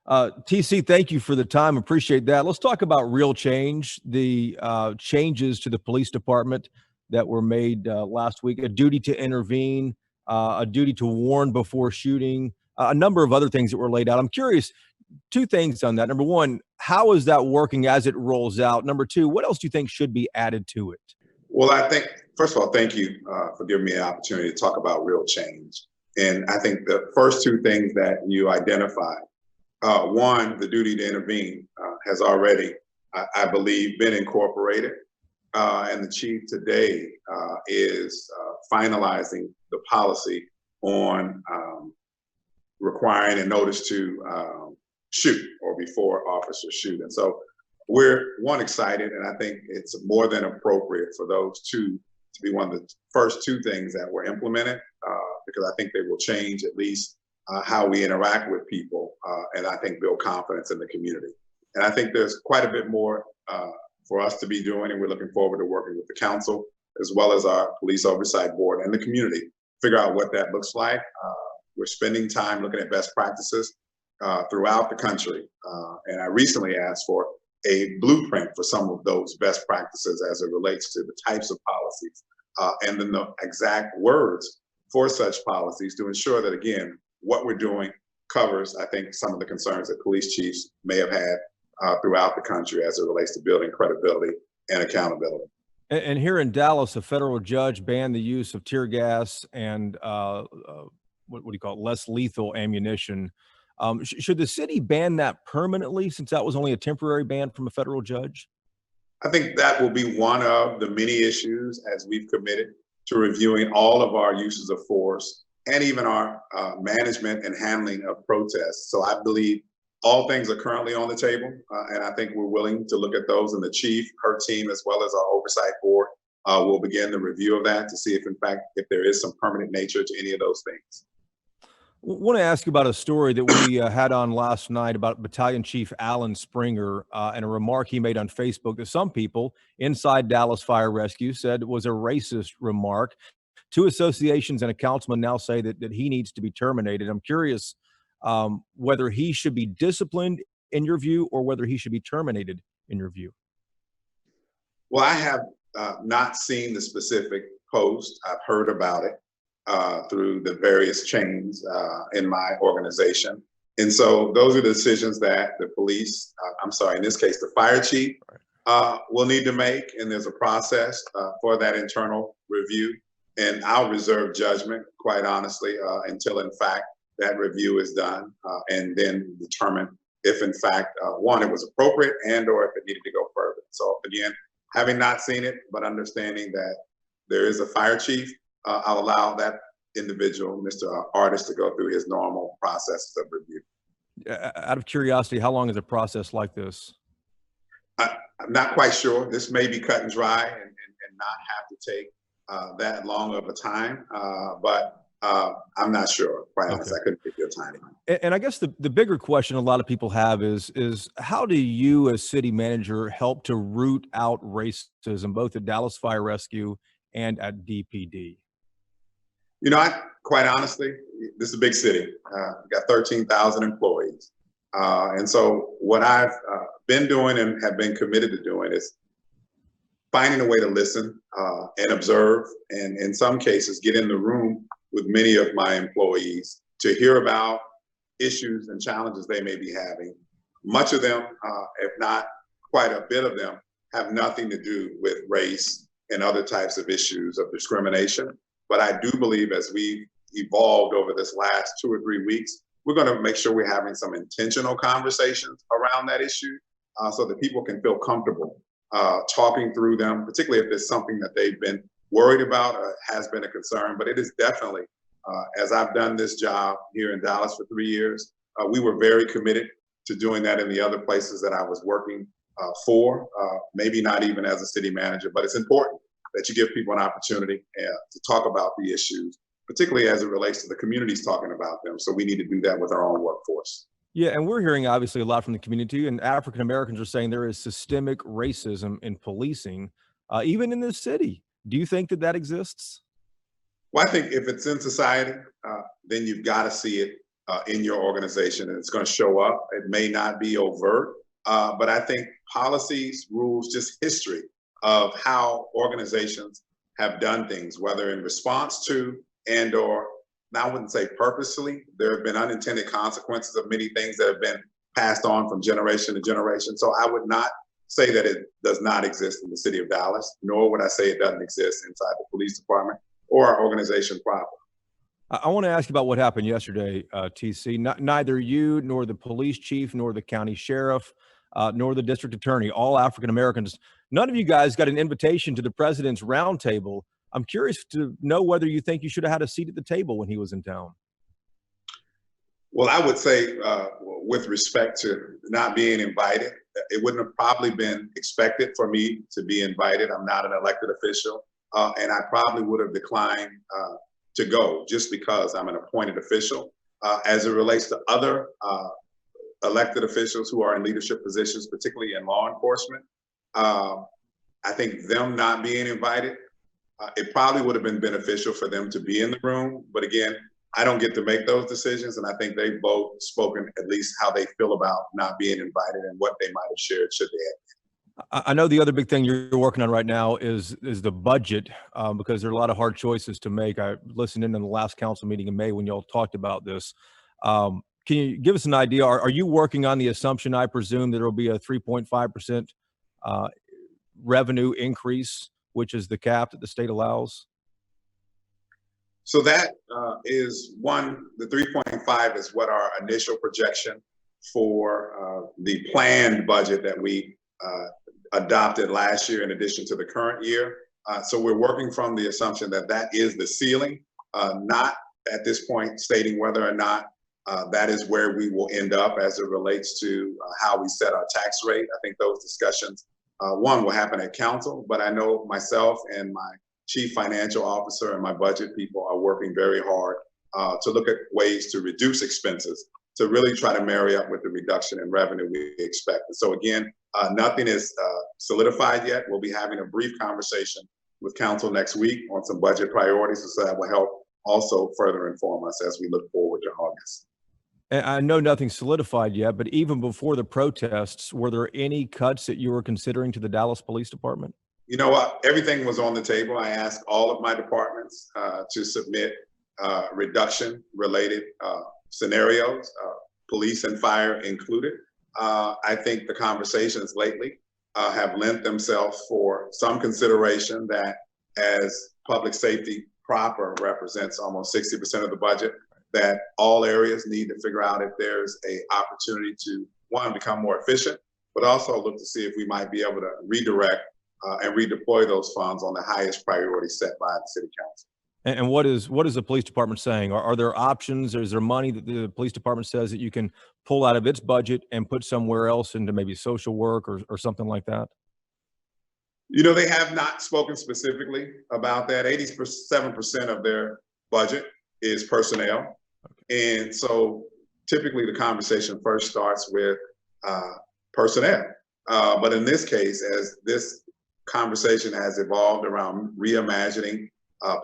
TC, thank you for the time. Appreciate that. Let's talk about real change, the changes to the police department that were made last week, a duty to intervene, a duty to warn before shooting, a number of other things that were laid out. I'm curious, two things on that. Number one, how is that working as it rolls out? Number two, what else do you think should be added to it? Well, I think, first of all, thank you for giving me an opportunity to talk about real change. And I think the first two things that you identified, one, the duty to intervene has already, I believe, been incorporated. And the chief today is finalizing the policy on requiring a notice to shoot or before officers shoot. And so we're excited, and I think it's more than appropriate for those two to be one of the first two things that were implemented, because I think they will change at least how we interact with people, and I think build confidence in the community. And I think there's quite a bit more for us to be doing, and we're looking forward to working with the council as well as our police oversight board and the community, figure out what that looks like. We're spending time looking at best practices throughout the country, and I recently asked for a blueprint for some of those best practices as it relates to the types of policies and then the exact words for such policies to ensure that, again, what we're doing covers, I think, some of the concerns that police chiefs may have had throughout the country as it relates to building credibility and accountability. And here in Dallas, a federal judge banned the use of tear gas and what do you call it, less lethal ammunition. Should the city ban that permanently, since that was only a temporary ban from a federal judge? I think that will be one of the many issues as we've committed to reviewing all of our uses of force and even our management and handling of protests. So I believe all things are currently on the table, and I think we're willing to look at those, and the chief, her team, as well as our oversight board will begin the review of that to see if, in fact, if there is some permanent nature to any of those things. I want to ask you about a story that we had on last night about Battalion Chief Alan Springer and a remark he made on Facebook that some people inside Dallas Fire Rescue said was a racist remark. Two associations and a councilman now say that he needs to be terminated. I'm curious whether he should be disciplined in your view or whether he should be terminated in your view. Well, I have not seen the specific post. I've heard about it through the various chains in my organization. And so those are the decisions that the police, in this case, the fire chief will need to make. And there's a process for that internal review. And I'll reserve judgment, quite honestly, until, in fact, that review is done and then determine if, in fact, one, it was appropriate and or if it needed to go further. So again, having not seen it, but understanding that there is a fire chief, I'll allow that individual, Mr. Artist, to go through his normal processes of review. Out of curiosity, how long is a process like this? I'm not quite sure. This may be cut and dry and not have to take that long of a time, but I'm not sure. Quite honestly, I couldn't give you a timeline. And I guess the bigger question a lot of people have is how do you as city manager help to root out racism, both at Dallas Fire Rescue and at DPD? You know, quite honestly, this is a big city. We've got 13,000 employees. And so what I've been doing and have been committed to doing is finding a way to listen and observe, and in some cases, get in the room with many of my employees to hear about issues and challenges they may be having. Much of them, if not quite a bit of them, have nothing to do with race and other types of issues of discrimination. But I do believe as we evolved over this last 2 or 3 weeks, we're going to make sure we're having some intentional conversations around that issue so that people can feel comfortable talking through them, particularly if there's something that they've been worried about or has been a concern. But it is definitely, as I've done this job here in Dallas for 3 years, we were very committed to doing that in the other places that I was working for, maybe not even as a city manager, but it's important that you give people an opportunity to talk about the issues, particularly as it relates to the communities talking about them. So we need to do that with our own workforce. Yeah, and we're hearing obviously a lot from the community, and African Americans are saying there is systemic racism in policing, even in this city. Do you think that exists? Well, I think if it's in society, then you've got to see it in your organization, and it's going to show up. It may not be overt, but I think policies, rules, just history of how organizations have done things, whether in response to and or, now I wouldn't say purposely, there have been unintended consequences of many things that have been passed on from generation to generation. So I would not say that it does not exist in the city of Dallas, nor would I say it doesn't exist inside the police department or our organization proper. I want to ask you about what happened yesterday, TC. Neither you nor the police chief, nor the county sheriff, nor the district attorney, all African Americans, none of you guys got an invitation to the president's roundtable. I'm curious to know whether you think you should have had a seat at the table when he was in town. Well, I would say, with respect to not being invited, it wouldn't have probably been expected for me to be invited. I'm not an elected official, and I probably would have declined to go just because I'm an appointed official. As it relates to other elected officials who are in leadership positions, particularly in law enforcement, I think them not being invited, it probably would have been beneficial for them to be in the room. But again, I don't get to make those decisions, and I think they've both spoken at least how they feel about not being invited and what they might have shared should they have. I know the other big thing you're working on right now is the budget, because there are a lot of hard choices to make. I listened in on the last council meeting in May when you all talked about this. Can you give us an idea? Are you working on the assumption, I presume, that there will be a 3.5% revenue increase, which is the cap that the state allows? So that is one, the 3.5 is what our initial projection for the planned budget that we adopted last year in addition to the current year. So we're working from the assumption that that is the ceiling, not at this point stating whether or not that is where we will end up as it relates to how we set our tax rate. I think those discussions, one, will happen at council, but I know myself and my chief financial officer and my budget people are working very hard to look at ways to reduce expenses, to really try to marry up with the reduction in revenue we expect. And so again, nothing is solidified yet. We'll be having a brief conversation with council next week on some budget priorities, so that will help also further inform us as we look forward to August. And I know nothing's solidified yet, but even before the protests, were there any cuts that you were considering to the Dallas Police Department? You know what? Everything was on the table. I asked all of my departments to submit reduction related scenarios, police and fire included. I think the conversations lately have lent themselves for some consideration that as public safety proper represents almost 60% of the budget, that all areas need to figure out if there's a opportunity to, one, become more efficient, but also look to see if we might be able to redirect and redeploy those funds on the highest priority set by the city council. And what is the police department saying? Are there options? Is there money that the police department says that you can pull out of its budget and put somewhere else into maybe social work or something like that? You know, they have not spoken specifically about that. 87% of their budget is personnel. And so typically the conversation first starts with personnel. But in this case, as this conversation has evolved around reimagining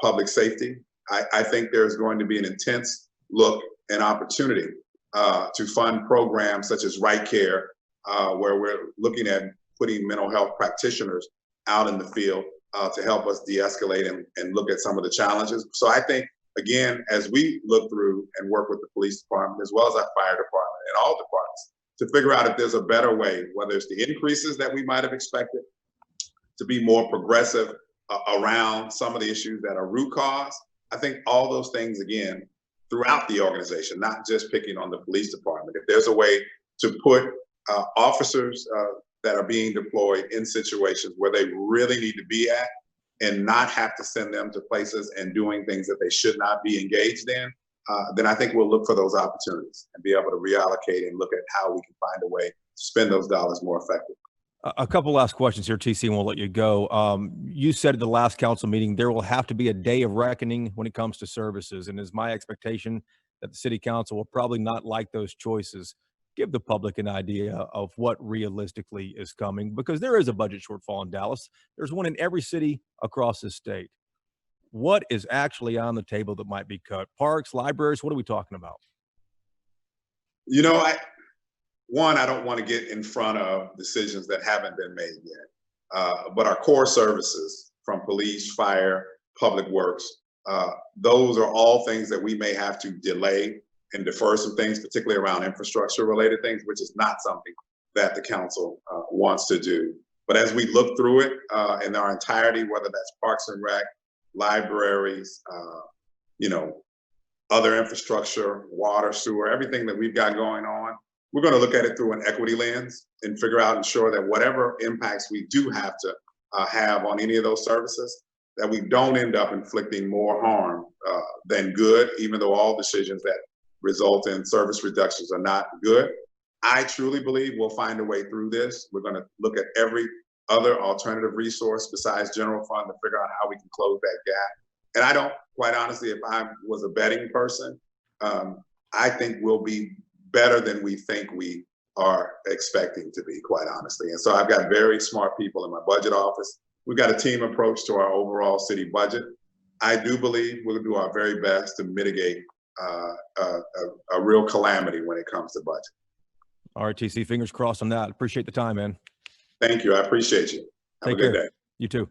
public safety, I think there's going to be an intense look and opportunity to fund programs such as Right Care, where we're looking at putting mental health practitioners out in the field to help us de-escalate and look at some of the challenges. So I think, again, as we look through and work with the police department, as well as our fire department and all departments, to figure out if there's a better way, whether it's the increases that we might have expected, to be more progressive around some of the issues that are root cause. I think all those things, again, throughout the organization, not just picking on the police department. If there's a way to put officers that are being deployed in situations where they really need to be at and not have to send them to places and doing things that they should not be engaged in, then I think we'll look for those opportunities and be able to reallocate and look at how we can find a way to spend those dollars more effectively. A couple last questions here, TC, and we'll let you go. You said at the last council meeting there will have to be a day of reckoning when it comes to services, and it's my expectation that the city council will probably not like those choices. Give the public an idea of what realistically is coming, because there is a budget shortfall in Dallas. There's one in every city across the state. What is actually on the table that might be cut? Parks, libraries, what are we talking about? You know, I don't want to get in front of decisions that haven't been made yet. But our core services, from police, fire, public works, those are all things that we may have to delay and defer some things, particularly around infrastructure related things, which is not something that the council wants to do. But as we look through it in our entirety, whether that's Parks and Rec, libraries, you know, other infrastructure, water, sewer, everything that we've got going on, we're going to look at it through an equity lens and figure out and ensure that whatever impacts we do have to have on any of those services, that we don't end up inflicting more harm than good, even though all decisions that result in service reductions are not good. I truly believe we'll find a way through this. We're going to look at every other alternative resource besides general fund to figure out how we can close that gap. And I don't, quite honestly, if I was a betting person, I think we'll be better than we think we are expecting to be, quite honestly. And so I've got very smart people in my budget office. We've got a team approach to our overall city budget. I do believe we'll do our very best to mitigate a real calamity when it comes to budget. All right, TC, fingers crossed on that. Appreciate the time, man. Thank you. I appreciate you. Have a good day. You too.